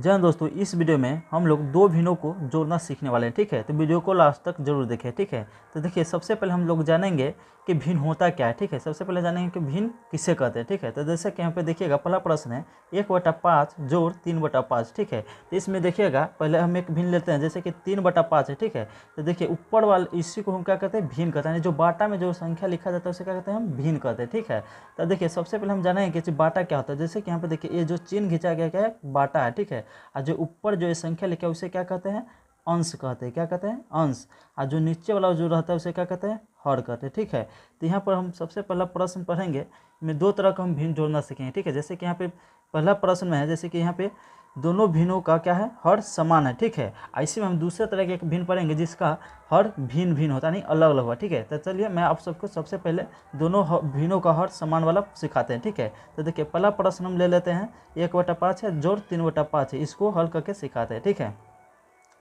जय हिंद दोस्तों, इस वीडियो में हम लोग दो भिन्नों को जोड़ना सीखने वाले हैं। ठीक है, तो वीडियो को लास्ट तक जरूर देखें। ठीक है, तो देखिए सबसे पहले हम लोग जानेंगे कि भिन्न होता क्या है। ठीक है, सबसे पहले जानेंगे कि भिन्न किसे कहते हैं। ठीक है, तो जैसे कि यहाँ पे देखिएगा पहला प्रश्न है 1/5 जोड़ 3/5। ठीक है, तो इसमें देखिएगा पहले हम एक भिन्न लेते हैं, जैसे कि 3/5 है। ठीक है, तो देखिए ऊपर वाले इसी को हम क्या कहते हैं, भिन्न कहते हैं। जो बाटा में जो संख्या लिखा जाता है उसे क्या कहते हैं, हम भिन्न कहते हैं। ठीक है, तो देखिए सबसे पहले हम जानेंगे कि बाटा क्या होता है। जैसे कि यहाँ पे देखिए ये जो चिन्ह खींचा गया क्या है, बाटा है। ठीक है, और जो ऊपर जो ये संख्या लिखा है उसे क्या कहते हैं, अंश कहते हैं। क्या कहते हैं, अंश। और जो नीचे वाला जो रहता है उसे क्या कहते हैं, हर कहते हैं। ठीक है, तो यहाँ पर हम सबसे पहला प्रश्न पढ़ेंगे, में दो तरह का हम भिन्न जोड़ना सीखेंगे। ठीक है, जैसे कि यहाँ पे पहला प्रश्न में है, जैसे कि यहाँ पे दोनों भिन्नों का क्या है, हर समान है। ठीक है, ऐसे में हम दूसरे तरह के एक भिन्न पढ़ेंगे जिसका हर भिन्न भिन्न होता है, नहीं अलग अलग हुआ। ठीक है, तो चलिए मैं आप सबको सबसे पहले दोनों भिन्नों का हर समान वाला सिखाते हैं। ठीक है, तो देखिए पहला प्रश्न हम ले लेते हैं, 1/5 है जोड़ 3/5 है, इसको हल करके सिखाते हैं। ठीक है,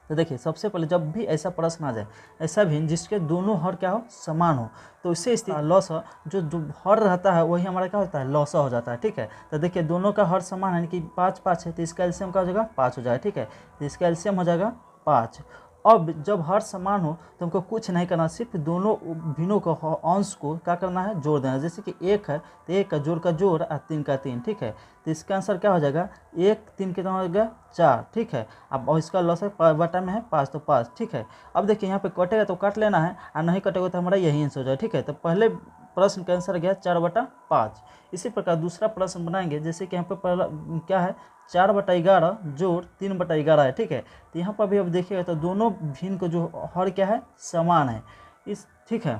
तो देखिए सबसे पहले जब भी ऐसा प्रश्न आ जाए, ऐसा भिन्न जिसके दोनों हर क्या हो, समान हो, तो इससे लॉस जो हर रहता है वही हमारा क्या होता है, लॉस हो जाता है। ठीक है, तो देखिए दोनों का हर समान है, यानी कि 5/5 है, तो इसका एलसीएम क्या हो जाएगा, 5 हो जाएगा। ठीक है, तो इसका एलसीएम हो जाएगा 5। अब जब हर समान हो तो हमको कुछ नहीं करना, सिर्फ दोनों भिन्नों को अंश को क्या करना है, जोड़ देना। जैसे कि 1 है तो 1 का जोड़ और 3 का 3। ठीक है, तो इसका आंसर क्या हो जाएगा, 1 3 कितना हो जाएगा, 4। ठीक है, अब इसका लॉस है बटा में है 5, तो 5। ठीक है, अब देखिए यहाँ पे कटेगा तो काट लेना है, और नहीं कटेगा तो हमारा यही आंसर हो जाएगा। ठीक है, तो पहले प्रश्न का आंसर गया 4/5। इसी प्रकार दूसरा प्रश्न बनाएंगे, जैसे कि यहाँ पे पहला क्या है, 4/11 जोड़ 3/11 है। ठीक है, तो यहाँ पर भी अब देखिएगा तो दोनों भिन्न को जो हर क्या है, समान है। ठीक है,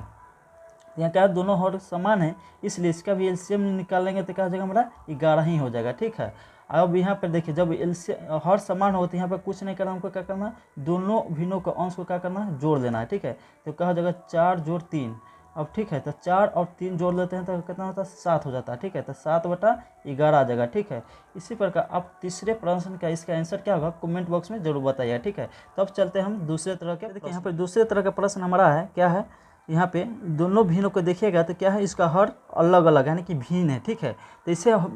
यहाँ क्या है, दोनों हर समान है, इसलिए इसका भी एलसीएम निकालेंगे तो क्या हो जाएगा, हमारा 11 ही हो जाएगा। ठीक है, अब यहाँ पर देखिए जब एलसीएम हर समान हो तो यहाँ पर कुछ नहीं करना, हमको क्या करना है, दोनों भिन्नों का अंश को क्या करना है, जोड़ देना है। ठीक है, तो क्या हो जाएगा, 4 जोड़ 3। अब ठीक है, तो 4 और 3 जोड़ लेते हैं तो कितना होता है, 7 हो जाता है। ठीक है, तो 7/11 आ जाएगा। ठीक है, इसी प्रकार अब तीसरे प्रश्न का इसका आंसर क्या होगा, कमेंट बॉक्स में जरूर बताइए। ठीक है, तो अब चलते हैं हम दूसरे तरह के। देखिए यहाँ पर दूसरे तरह का प्रश्न हमारा है, क्या है, यहाँ पे दोनों भिन्नों को देखिएगा तो क्या है, इसका हर अलग अलग यानी कि भिन्न है। ठीक है, तो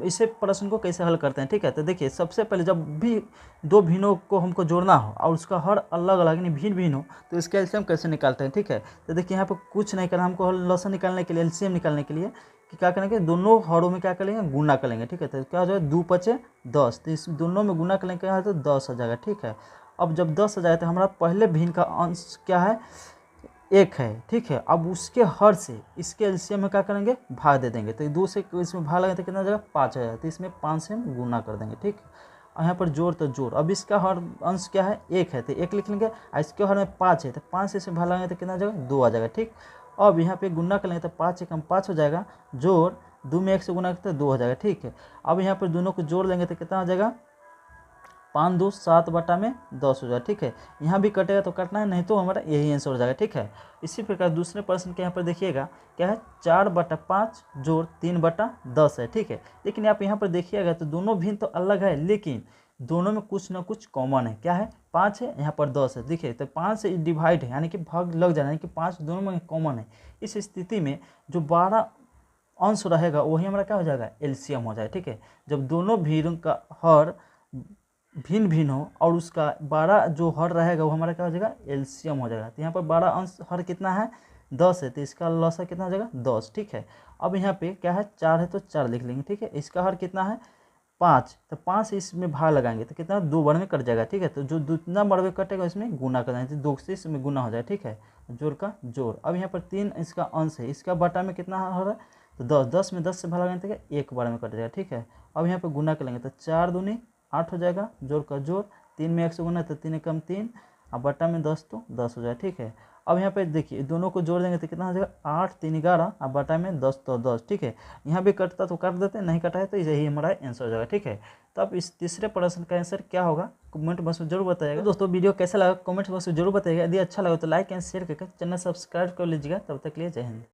इसे प्रश्न को कैसे हल करते हैं। ठीक है, तो देखिए सबसे पहले जब भी दो भिन्नों को हमको जोड़ना हो और उसका हर अलग अलग यानी भिन्न भिन्न हो, तो इसका एलसीएम कैसे निकालते हैं। ठीक है, तो देखिए यहाँ पर कुछ नहीं करना, हमको लॉस निकालने के लिए, एलसीएम निकालने के लिए कि क्या करेंगे, दोनों हरों में क्या करेंगे, गुना करेंगे। ठीक है, तो क्या हो जाएगा, 2×5 = 10, तो इस दोनों में गुना करेंगे क्या है, तो 10 हो जाएगा। ठीक है, अब जब 10 हो जाए तो हमारा पहले भिन्न का अंश क्या है, 1 है। ठीक है, अब उसके हर से इसके एलसीएम में क्या करेंगे, भाग दे देंगे, तो 2 से इसमें भाग लगे तो कितना हो जाएगा, 5 हो जाएगा, तो इसमें 5 से हम गुना कर देंगे। ठीक, और यहाँ पर जोड़ तो जोड़, अब इसका हर अंश क्या है, 1 है, तो 1 लिख लेंगे, और इसके हर में 5 है, तो 5 से इसमें भाग लगाएंगे तो कितना हो जाएगा, 2 आ जाएगा। ठीक, अब यहाँ पे गुना कर लेंगे तो 5 से कम 5 हो जाएगा, जोड़ 2 में 1 से गुना करते 2 हो जाएगा। ठीक है, अब यहाँ पर दोनों को जोड़ लेंगे तो कितना हो जाएगा, 5 2 7/10 हो जाएगा। ठीक है, यहाँ भी कटेगा तो कटना है, नहीं तो हमारा यही आंसर हो जाएगा। ठीक है, इसी प्रकार दूसरे प्रश्न के यहाँ पर देखिएगा क्या है, 4/5 जोड़ 3/10 है। ठीक है, लेकिन आप यहाँ पर देखिएगा तो दोनों भिन्न तो अलग है, लेकिन दोनों में कुछ ना कुछ कॉमन है। क्या है, 5 है, यहाँ पर 10 है। देखिए तो 5 से डिवाइड है, यानी कि भाग लग जाना, यानी कि 5 दोनों में कॉमन है। इस स्थिति में जो 12 अंश रहेगा वही हमारा क्या हो जाएगा, एलसीएम हो जाएगा। ठीक है, जब दोनों भिन्न का हर भिन्न भिन्न हो और उसका 12 जो हर रहेगा वो हमारा क्या हो जाएगा, एलसीएम हो जाएगा। तो यहाँ पर 12 अंश हर कितना है, 10 है, तो इसका लॉस है कितना हो जाएगा, 10। ठीक है, अब यहाँ पे क्या है, 4 है तो 4 लिख लेंगे। ठीक है, इसका हर कितना है, 5, तो 5 इसमें भाग लगाएंगे तो कितना, 2 बार में कट जाएगा। ठीक है, तो जो जितना बार में कटेगा इसमें गुना कर देंगे, तो 2 से इसमें गुना हो जाएगा। ठीक है, जोड़ का जोड़। अब यहाँ पर 3 इसका अंश है, इसका बटा में कितना हो रहा है, तो 10, 10 में 10 से भाग लगाएंगे तो 1 बार में कट जाएगा। ठीक है, अब यहाँ पर गुना कर लेंगे तो 4 दूनी 8 हो जाएगा, जोड़ का जोड़, 3 में 1 से गुना तो 3 कम 3, और बटा में 10 तो 10 हो जाएगा। ठीक है, अब यहाँ पे देखिए दोनों को जोड़ देंगे तो कितना हो जाएगा, 8 3 11, और बटा में 10 तो 10। ठीक है, यहाँ भी कटता तो काट देते हैं, नहीं कटा है तो यही हमारा आंसर हो जाएगा। ठीक है, तो अब इस तीसरे प्रश्न का आंसर क्या होगा, कमेंट बॉक्स में जरूर बताइएगा। दोस्तों वीडियो कैसा लगा कमेंट बॉक्स में जरूर बताइएगा, यदि अच्छा लगा तो लाइक एंड शेयर करके चैनल सब्सक्राइब कर लीजिएगा। तब तक के लिए जय हिंद।